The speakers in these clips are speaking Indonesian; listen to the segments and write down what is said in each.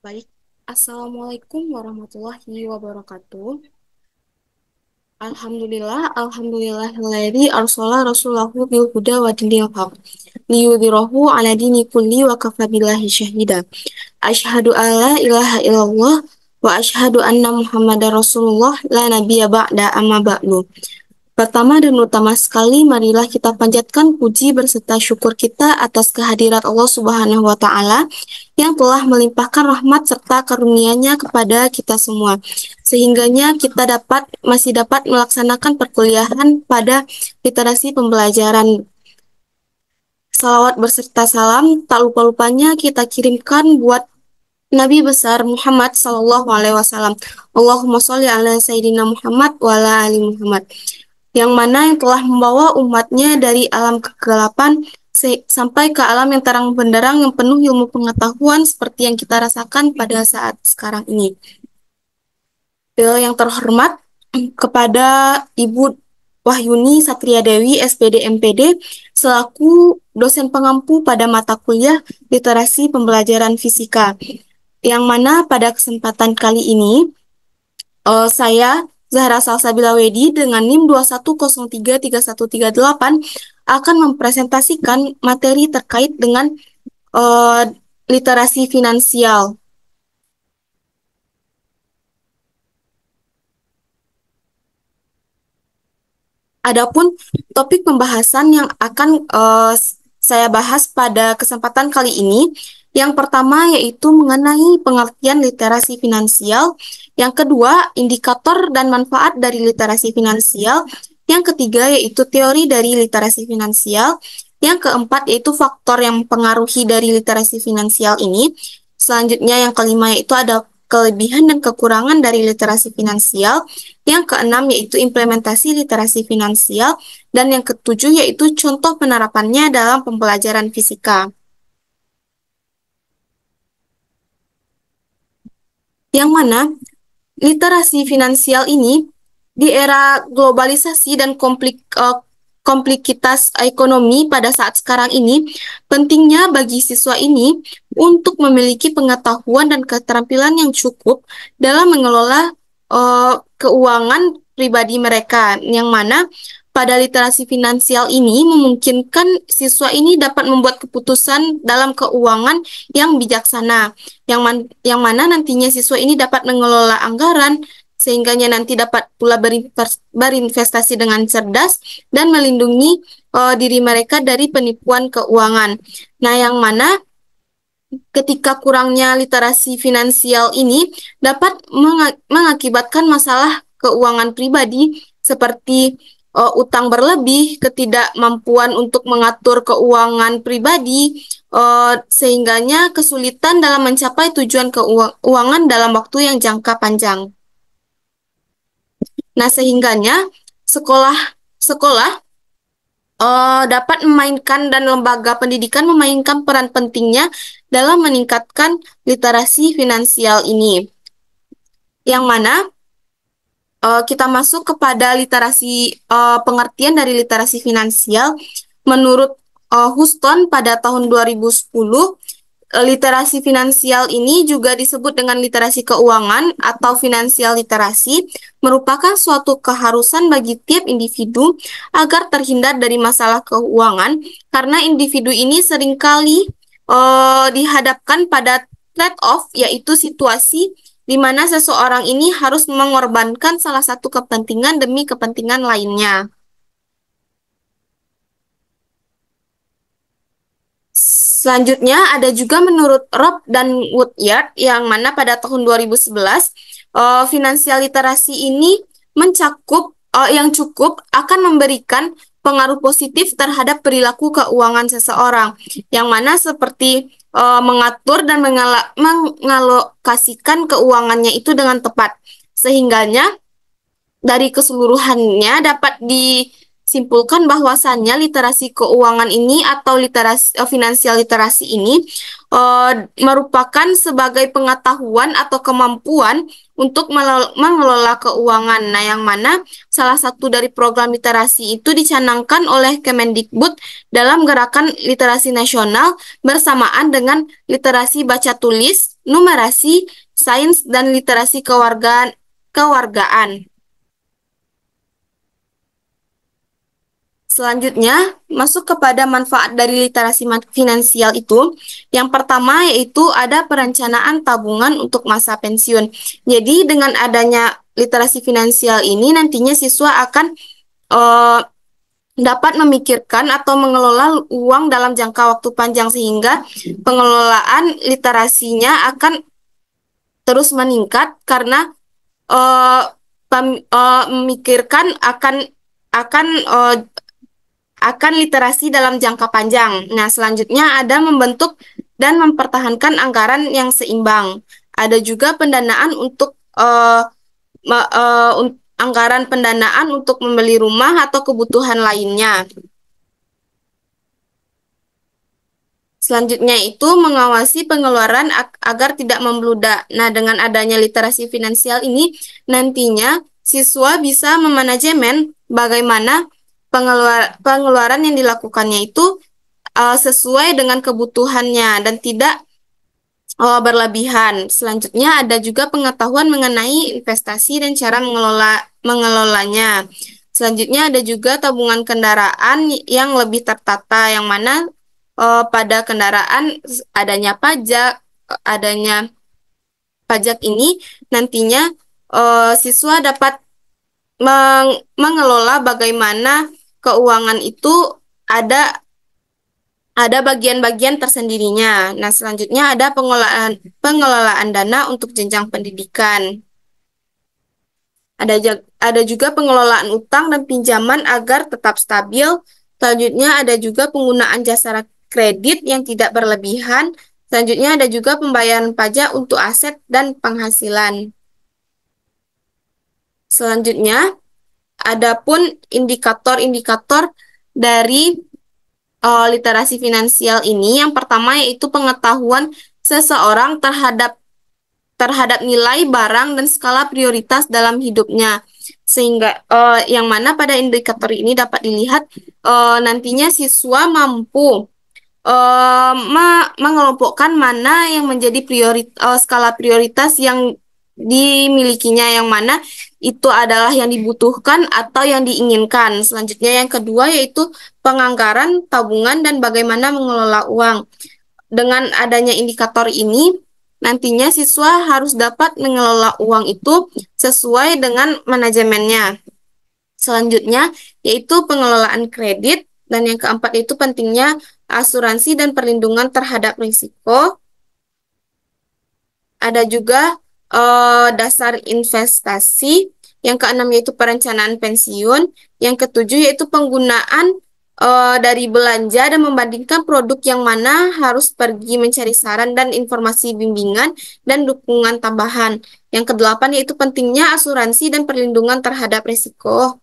Baik, Assalamualaikum warahmatullahi wabarakatuh. Alhamdulillahilladzi arsala rasulahu bil huda wa dinil haq liyudhhirahu ala dini kulli wa kafa billahi syahida. Asyhadu an la ilaha illallah wa asyhadu anna Muhammadar Rasulullah la nabiyya ba'da amma ba'du. Pertama dan utama sekali, marilah kita panjatkan puji berserta syukur kita atas kehadirat Allah Subhanahu wa Ta'ala yang telah melimpahkan rahmat serta karunia-Nya kepada kita semua, sehingganya kita masih dapat melaksanakan perkuliahan pada literasi pembelajaran. Salawat berserta salam tak lupa-lupanya kita kirimkan buat Nabi besar Muhammad Sallallahu Alaihi Wasallam. Allahumma sholli ala Sayyidina Muhammad wa ala ali Muhammad, yang mana yang telah membawa umatnya dari alam kegelapan sampai ke alam yang terang benderang yang penuh ilmu pengetahuan seperti yang kita rasakan pada saat sekarang ini. Yang terhormat kepada Ibu Wahyuni Satria Dewi, SPD MPD, selaku dosen pengampu pada mata kuliah Literasi Pembelajaran Fisika, yang mana pada kesempatan kali ini saya Zahra Salsabila Wedi dengan NIM 21033138 akan mempresentasikan materi terkait dengan literasi finansial. Adapun topik pembahasan yang akan saya bahas pada kesempatan kali ini, yang pertama yaitu mengenai pengertian literasi finansial, yang kedua indikator dan manfaat dari literasi finansial, yang ketiga yaitu teori dari literasi finansial, yang keempat yaitu faktor yang mempengaruhi dari literasi finansial ini. Selanjutnya yang kelima yaitu ada kelebihan dan kekurangan dari literasi finansial. Yang keenam yaitu implementasi literasi finansial, dan yang ketujuh yaitu contoh penerapannya dalam pembelajaran fisika. Yang mana literasi finansial ini di era globalisasi dan kompleksitas ekonomi pada saat sekarang ini, pentingnya bagi siswa ini untuk memiliki pengetahuan dan keterampilan yang cukup dalam mengelola keuangan pribadi mereka, yang mana pada literasi finansial ini memungkinkan siswa ini dapat membuat keputusan dalam keuangan yang bijaksana, yang mana nantinya siswa ini dapat mengelola anggaran, sehingganya nanti dapat pula berinvestasi dengan cerdas dan melindungi diri mereka dari penipuan keuangan. Nah, yang mana ketika kurangnya literasi finansial ini dapat mengakibatkan masalah keuangan pribadi seperti utang berlebih, ketidakmampuan untuk mengatur keuangan pribadi, sehingganya kesulitan dalam mencapai tujuan keuangan dalam waktu yang jangka panjang. Nah, sehingganya sekolah dapat memainkan dan lembaga pendidikan memainkan peran pentingnya dalam meningkatkan literasi finansial ini. Yang mana kita masuk kepada pengertian dari literasi finansial. Menurut Houston pada tahun 2010, literasi finansial ini juga disebut dengan literasi keuangan atau financial literasi, merupakan suatu keharusan bagi tiap individu agar terhindar dari masalah keuangan, karena individu ini seringkali dihadapkan pada trade-off, yaitu situasi di mana seseorang ini harus mengorbankan salah satu kepentingan demi kepentingan lainnya. Selanjutnya ada juga menurut Rob dan Woodyard, yang mana pada tahun 2011 finansial literasi ini yang cukup akan memberikan pengaruh positif terhadap perilaku keuangan seseorang, yang mana seperti mengatur dan mengalokasikan keuangannya itu dengan tepat, sehingganya dari keseluruhannya dapat disimpulkan bahwasannya literasi keuangan ini atau finansial literasi ini merupakan sebagai pengetahuan atau kemampuan untuk mengelola keuangan. Nah, yang mana salah satu dari program literasi itu dicanangkan oleh Kemendikbud dalam gerakan literasi nasional bersamaan dengan literasi baca tulis numerasi, sains, dan literasi kewargaan. Selanjutnya, masuk kepada manfaat dari literasi finansial itu. Yang pertama yaitu ada perencanaan tabungan untuk masa pensiun. Jadi dengan adanya literasi finansial ini nantinya siswa akan eh, dapat memikirkan atau mengelola uang dalam jangka waktu panjang sehingga pengelolaan literasinya akan terus meningkat karena eh, memikirkan akan akan literasi dalam jangka panjang. Nah, selanjutnya ada membentuk dan mempertahankan anggaran yang seimbang. Ada juga pendanaan untuk anggaran pendanaan untuk membeli rumah atau kebutuhan lainnya. Selanjutnya itu mengawasi pengeluaran agar tidak membludak. Nah, dengan adanya literasi finansial ini, nantinya siswa bisa memanajemen bagaimana pengeluaran yang dilakukannya itu sesuai dengan kebutuhannya dan tidak berlebihan. Selanjutnya ada juga pengetahuan mengenai investasi dan cara mengelolanya. Selanjutnya ada juga tabungan kendaraan yang lebih tertata, yang mana pada kendaraan adanya pajak ini nantinya siswa dapat mengelola bagaimana keuangan itu ada ada bagian-bagian tersendirinya. Nah, selanjutnya ada pengelolaan dana untuk jenjang pendidikan. Ada juga pengelolaan utang dan pinjaman agar tetap stabil. Selanjutnya ada juga penggunaan jasa kredit yang tidak berlebihan. Selanjutnya ada juga pembayaran pajak untuk aset dan penghasilan. Selanjutnya, adapun indikator-indikator dari literasi finansial ini, yang pertama yaitu pengetahuan seseorang terhadap nilai barang dan skala prioritas dalam hidupnya, sehingga yang mana pada indikator ini dapat dilihat nantinya siswa mampu mengelompokkan mana yang menjadi skala prioritas yang dimilikinya, yang mana itu adalah yang dibutuhkan atau yang diinginkan. Selanjutnya yang kedua yaitu penganggaran, tabungan, dan bagaimana mengelola uang. Dengan adanya indikator ini, nantinya siswa harus dapat mengelola uang itu sesuai dengan manajemennya. Selanjutnya yaitu pengelolaan kredit, dan yang keempat itu pentingnya asuransi dan perlindungan terhadap risiko. Ada juga dasar investasi. Yang keenam yaitu perencanaan pensiun. Yang ketujuh yaitu penggunaan dari belanja dan membandingkan produk yang mana harus pergi mencari saran dan informasi bimbingan dan dukungan tambahan. Yang kedelapan yaitu pentingnya asuransi dan perlindungan terhadap risiko.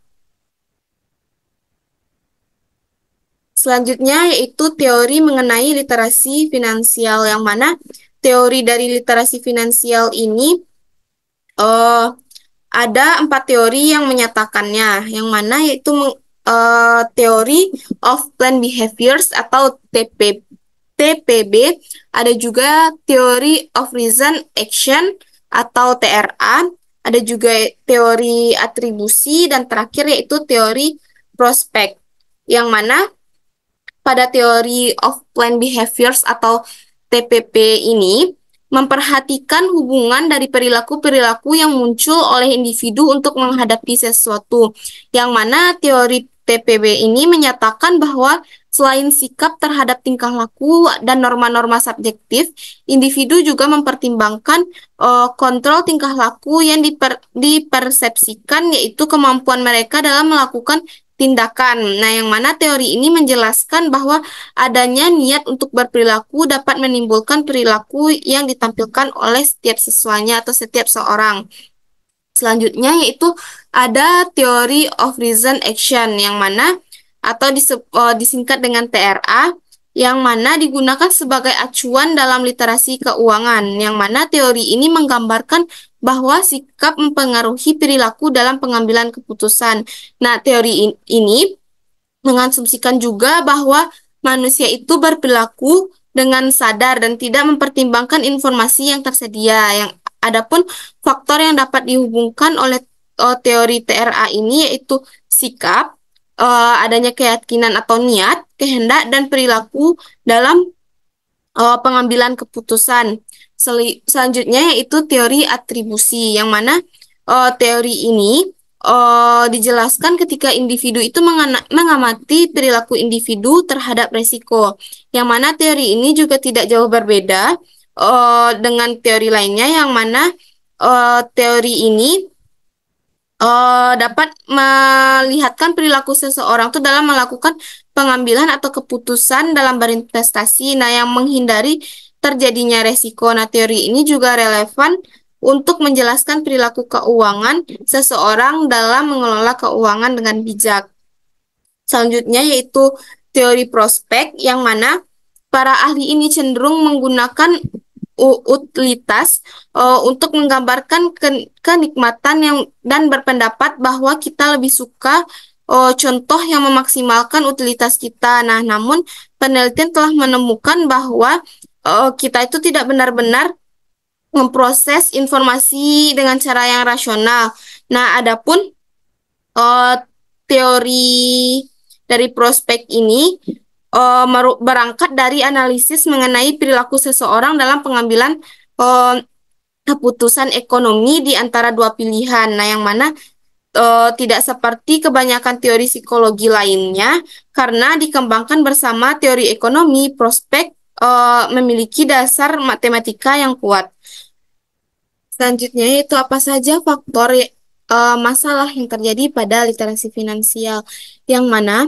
Selanjutnya yaitu teori mengenai literasi finansial, yang mana teori dari literasi finansial ini ada 4 teori yang menyatakannya, yang mana yaitu teori of planned behaviors atau TPB, ada juga teori of reason action atau TRA, ada juga teori atribusi, dan terakhir yaitu teori prospek, yang mana pada teori of planned behaviors atau TPP ini memperhatikan hubungan dari perilaku-perilaku yang muncul oleh individu untuk menghadapi sesuatu, yang mana teori TPB ini menyatakan bahwa selain sikap terhadap tingkah laku dan norma-norma subjektif, individu juga mempertimbangkan kontrol tingkah laku yang dipersepsikan, yaitu kemampuan mereka dalam melakukan tindakan. Nah, yang mana teori ini menjelaskan bahwa adanya niat untuk berperilaku dapat menimbulkan perilaku yang ditampilkan oleh setiap siswanya atau setiap seorang. Selanjutnya yaitu ada teori of reason action, yang mana atau disingkat dengan TRA, yang mana digunakan sebagai acuan dalam literasi keuangan, yang mana teori ini menggambarkan bahwa sikap mempengaruhi perilaku dalam pengambilan keputusan. Nah, teori ini mengasumsikan juga bahwa manusia itu berperilaku dengan sadar dan tidak mempertimbangkan informasi yang tersedia. Yang adapun faktor yang dapat dihubungkan oleh teori TRA ini yaitu sikap, adanya keyakinan atau niat, kehendak dan perilaku dalam pengambilan keputusan. Selanjutnya yaitu teori atribusi, yang mana teori ini dijelaskan ketika individu itu mengamati perilaku individu terhadap resiko, yang mana teori ini juga tidak jauh berbeda dengan teori lainnya, yang mana teori ini dapat melihatkan perilaku seseorang itu dalam melakukan pengambilan atau keputusan dalam berinvestasi, nah yang menghindari terjadinya resiko. Nah, teori ini juga relevan untuk menjelaskan perilaku keuangan seseorang dalam mengelola keuangan dengan bijak. Selanjutnya yaitu teori prospek, yang mana para ahli ini cenderung menggunakan utilitas untuk menggambarkan kenikmatan yang dan berpendapat bahwa kita lebih suka contoh yang memaksimalkan utilitas kita. Nah, namun penelitian telah menemukan bahwa kita itu tidak benar-benar memproses informasi dengan cara yang rasional. Nah, adapun eh, teori dari prospek ini berangkat dari analisis mengenai perilaku seseorang dalam pengambilan eh, keputusan ekonomi di antara dua pilihan. Nah, yang mana tidak seperti kebanyakan teori psikologi lainnya, karena dikembangkan bersama teori ekonomi, prospek memiliki dasar matematika yang kuat. Selanjutnya yaitu apa saja faktor masalah yang terjadi pada literasi finansial, yang mana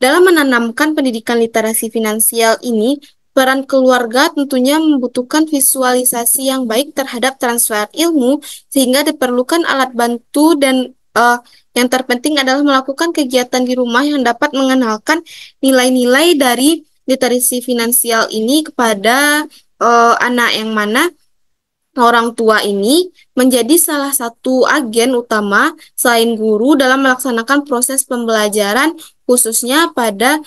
dalam menanamkan pendidikan literasi finansial ini, peran keluarga tentunya membutuhkan visualisasi yang baik terhadap transfer ilmu, sehingga diperlukan alat bantu dan yang terpenting adalah melakukan kegiatan di rumah yang dapat mengenalkan nilai-nilai dari literasi finansial ini kepada anak, yang mana orang tua ini menjadi salah satu agen utama selain guru dalam melaksanakan proses pembelajaran, khususnya pada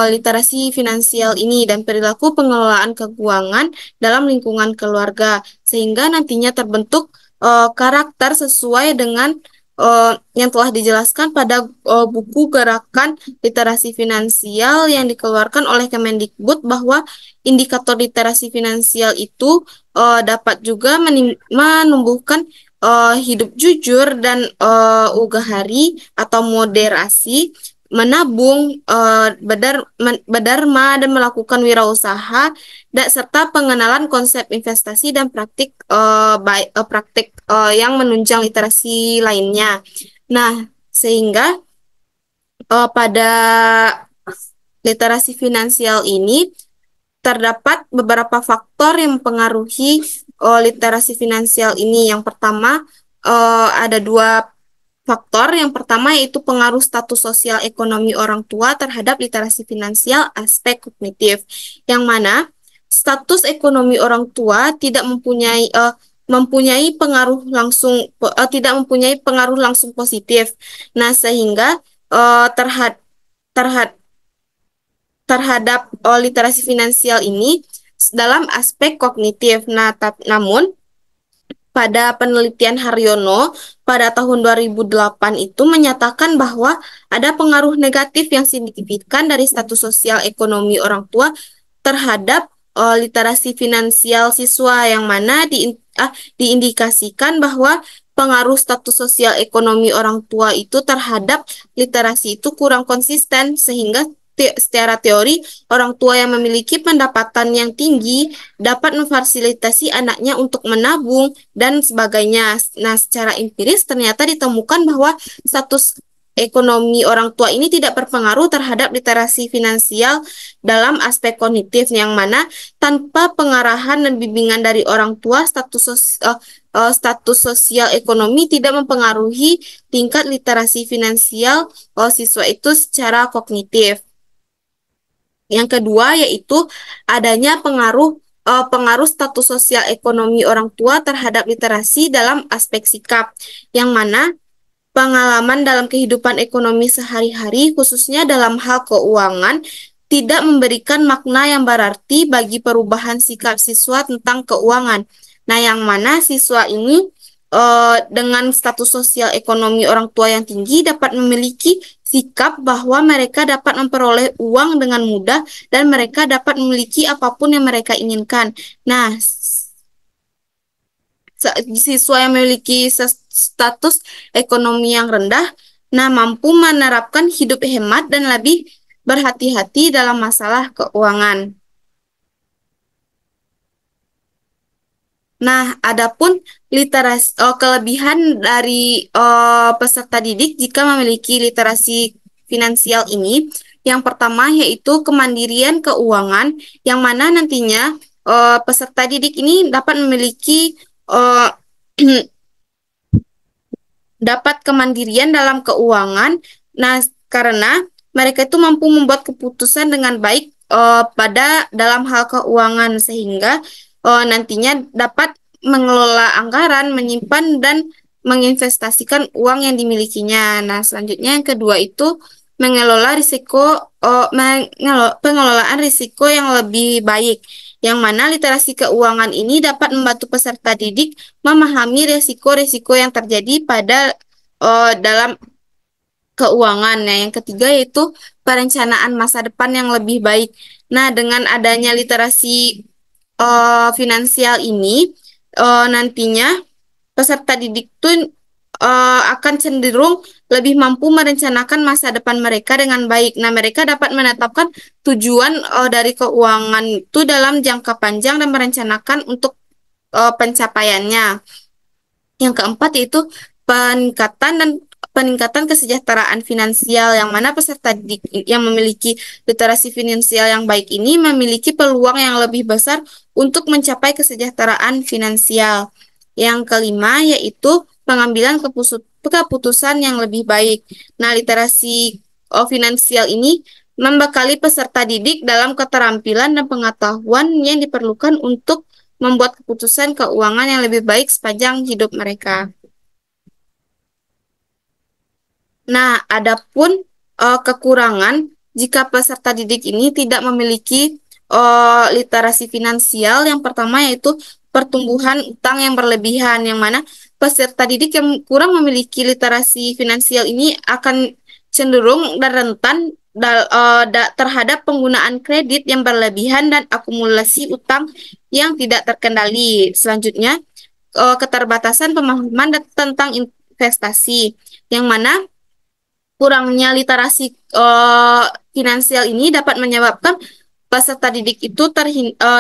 literasi finansial ini dan perilaku pengelolaan keuangan dalam lingkungan keluarga, sehingga nantinya terbentuk karakter sesuai dengan yang telah dijelaskan pada buku Gerakan Literasi Finansial yang dikeluarkan oleh Kemendikbud, bahwa indikator literasi finansial itu dapat juga menumbuhkan hidup jujur dan ugahari atau moderasi, menabung, berdarma dan melakukan wirausaha, dan serta pengenalan konsep investasi dan praktik yang menunjang literasi lainnya. Nah, sehingga pada literasi finansial ini terdapat beberapa faktor yang mempengaruhi literasi finansial ini. Yang pertama, ada dua faktor. Yang pertama yaitu pengaruh status sosial ekonomi orang tua terhadap literasi finansial aspek kognitif, yang mana status ekonomi orang tua tidak mempunyai pengaruh langsung tidak mempunyai pengaruh langsung positif. Nah, sehingga terhadap literasi finansial ini dalam aspek kognitif. Nah, namun pada penelitian Haryono pada tahun 2008 itu menyatakan bahwa ada pengaruh negatif yang signifikan dari status sosial ekonomi orang tua terhadap literasi finansial siswa, yang mana diindikasikan bahwa pengaruh status sosial ekonomi orang tua itu terhadap literasi itu kurang konsisten, sehingga secara teori orang tua yang memiliki pendapatan yang tinggi dapat memfasilitasi anaknya untuk menabung dan sebagainya. Nah, secara empiris ternyata ditemukan bahwa status ekonomi orang tua ini tidak berpengaruh terhadap literasi finansial dalam aspek kognitif, yang mana tanpa pengarahan dan bimbingan dari orang tua, status sosial ekonomi tidak mempengaruhi tingkat literasi finansial siswa itu secara kognitif. Yang kedua yaitu adanya pengaruh status sosial ekonomi orang tua terhadap literasi dalam aspek sikap, yang mana pengalaman dalam kehidupan ekonomi sehari-hari, khususnya dalam hal keuangan, tidak memberikan makna yang berarti bagi perubahan sikap siswa tentang keuangan. Nah, yang mana siswa ini dengan status sosial ekonomi orang tua yang tinggi dapat memiliki sikap bahwa mereka dapat memperoleh uang dengan mudah dan mereka dapat memiliki apapun yang mereka inginkan. Nah, siswa yang memiliki status ekonomi yang rendah, nah mampu menerapkan hidup hemat dan lebih berhati-hati dalam masalah keuangan. Nah, adapun kelebihan dari peserta didik jika memiliki literasi finansial ini, yang pertama yaitu kemandirian keuangan, yang mana nantinya peserta didik ini dapat memiliki eh, dapat kemandirian dalam keuangan. Nah, karena mereka itu mampu membuat keputusan dengan baik pada dalam hal keuangan sehingga nantinya dapat mengelola anggaran, menyimpan dan menginvestasikan uang yang dimilikinya. Nah, selanjutnya yang kedua itu mengelola risiko pengelolaan risiko yang lebih baik. Yang mana literasi keuangan ini dapat membantu peserta didik memahami risiko-risiko yang terjadi pada dalam keuangan. Nah, yang ketiga yaitu perencanaan masa depan yang lebih baik. Nah, dengan adanya literasi finansial ini, nantinya peserta didik tuh akan cenderung lebih mampu merencanakan masa depan mereka dengan baik. Nah, mereka dapat menetapkan tujuan dari keuangan itu dalam jangka panjang dan merencanakan untuk pencapaiannya. Yang keempat yaitu peningkatan dan peningkatan kesejahteraan finansial yang mana peserta didik yang memiliki literasi finansial yang baik ini memiliki peluang yang lebih besar untuk mencapai kesejahteraan finansial. Yang kelima yaitu pengambilan keputusan yang lebih baik. Nah, literasi finansial ini membekali peserta didik dalam keterampilan dan pengetahuan yang diperlukan untuk membuat keputusan keuangan yang lebih baik sepanjang hidup mereka. Nah, adapun kekurangan jika peserta didik ini tidak memiliki literasi finansial, yang pertama yaitu pertumbuhan utang yang berlebihan, yang mana peserta didik yang kurang memiliki literasi finansial ini akan cenderung dan rentan terhadap penggunaan kredit yang berlebihan dan akumulasi utang yang tidak terkendali. Selanjutnya, keterbatasan pemahaman tentang investasi, yang mana kurangnya literasi finansial ini dapat menyebabkan peserta didik itu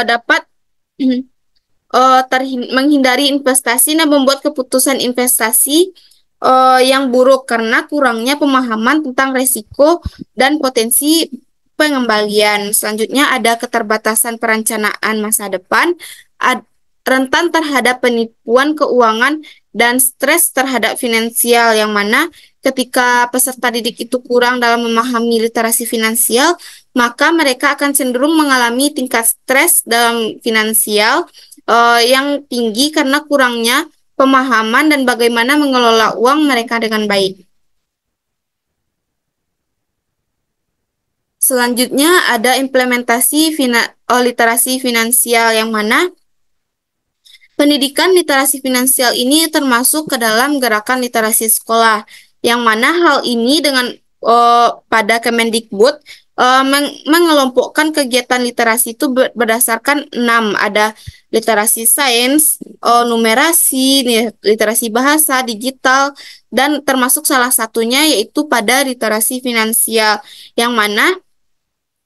dapat menghindari investasi dan membuat keputusan investasi yang buruk karena kurangnya pemahaman tentang resiko dan potensi pengembalian. Selanjutnya ada keterbatasan perencanaan masa depan, rentan terhadap penipuan keuangan dan stres terhadap finansial, yang mana ketika peserta didik itu kurang dalam memahami literasi finansial, maka mereka akan cenderung mengalami tingkat stres dalam finansial yang tinggi karena kurangnya pemahaman dan bagaimana mengelola uang mereka dengan baik. Selanjutnya ada implementasi literasi finansial, yang mana pendidikan literasi finansial ini termasuk ke dalam gerakan literasi sekolah, yang mana hal ini dengan pada Kemendikbud mengelompokkan kegiatan literasi itu berdasarkan 6. Ada literasi sains, numerasi, literasi bahasa, digital, dan termasuk salah satunya yaitu pada literasi finansial, yang mana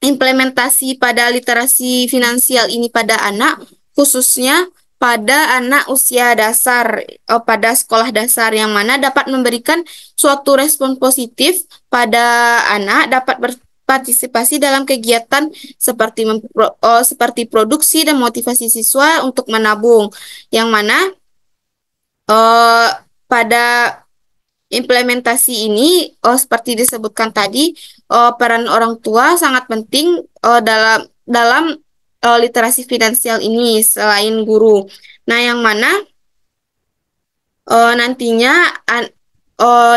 implementasi pada literasi finansial ini pada anak, khususnya pada anak usia dasar, pada sekolah dasar, yang mana dapat memberikan suatu respon positif pada anak, dapat berpartisipasi dalam kegiatan seperti produksi dan motivasi siswa untuk menabung, yang mana eh, pada implementasi ini, seperti disebutkan tadi, peran orang tua sangat penting dalam dalam literasi finansial ini selain guru. Nah, yang mana nantinya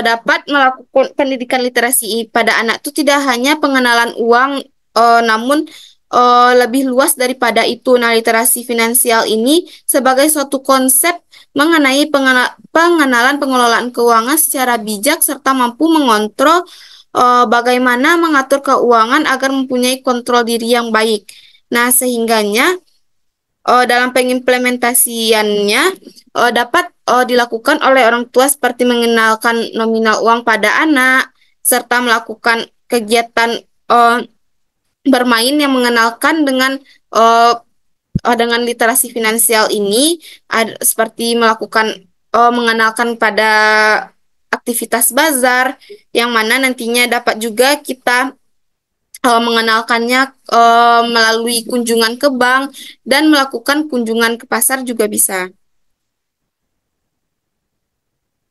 dapat melakukan pendidikan literasi pada anak itu tidak hanya pengenalan uang namun lebih luas daripada itu. Nah, literasi finansial ini sebagai suatu konsep mengenai pengenalan pengelolaan keuangan secara bijak serta mampu mengontrol bagaimana mengatur keuangan agar mempunyai kontrol diri yang baik. Nah, sehingganya dalam pengimplementasiannya dapat dilakukan oleh orang tua seperti mengenalkan nominal uang pada anak serta melakukan kegiatan eh, bermain yang mengenalkan eh, dengan literasi finansial ini seperti melakukan mengenalkan pada aktivitas bazar yang mana nantinya dapat juga kita mengenalkannya melalui kunjungan ke bank dan melakukan kunjungan ke pasar juga bisa.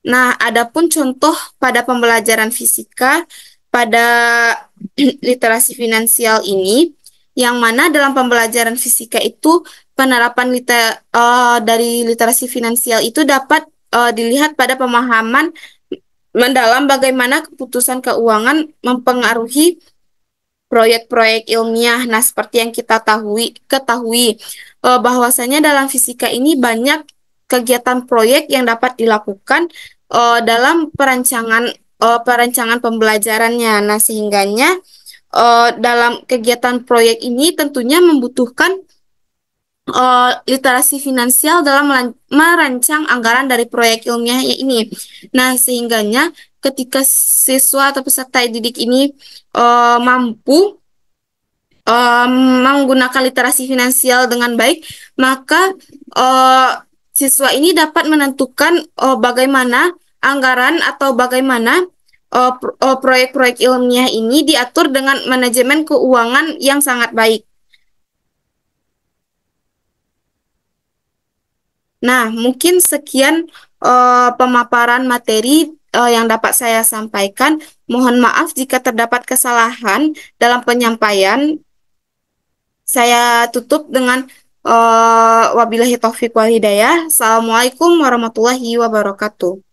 Nah, adapun contoh pada pembelajaran fisika pada literasi finansial ini, yang mana dalam pembelajaran fisika itu penerapan dari literasi finansial itu dapat dilihat pada pemahaman mendalam bagaimana keputusan keuangan mempengaruhi proyek-proyek ilmiah. Nah, seperti yang kita ketahui bahwasanya dalam fisika ini banyak kegiatan proyek yang dapat dilakukan dalam perancangan pembelajarannya. Nah, sehingganya dalam kegiatan proyek ini tentunya membutuhkan literasi finansial dalam merancang anggaran dari proyek ilmiah ini. Nah, sehingganya ketika siswa atau peserta didik ini mampu em, menggunakan literasi finansial dengan baik, maka eh, siswa ini dapat menentukan bagaimana anggaran atau bagaimana proyek-proyek ilmiah ini diatur dengan manajemen keuangan yang sangat baik. Nah, mungkin sekian pemaparan materi yang dapat saya sampaikan. Mohon maaf jika terdapat kesalahan dalam penyampaian. Saya tutup dengan wabillahi taufik wal hidayah. Assalamualaikum warahmatullahi wabarakatuh.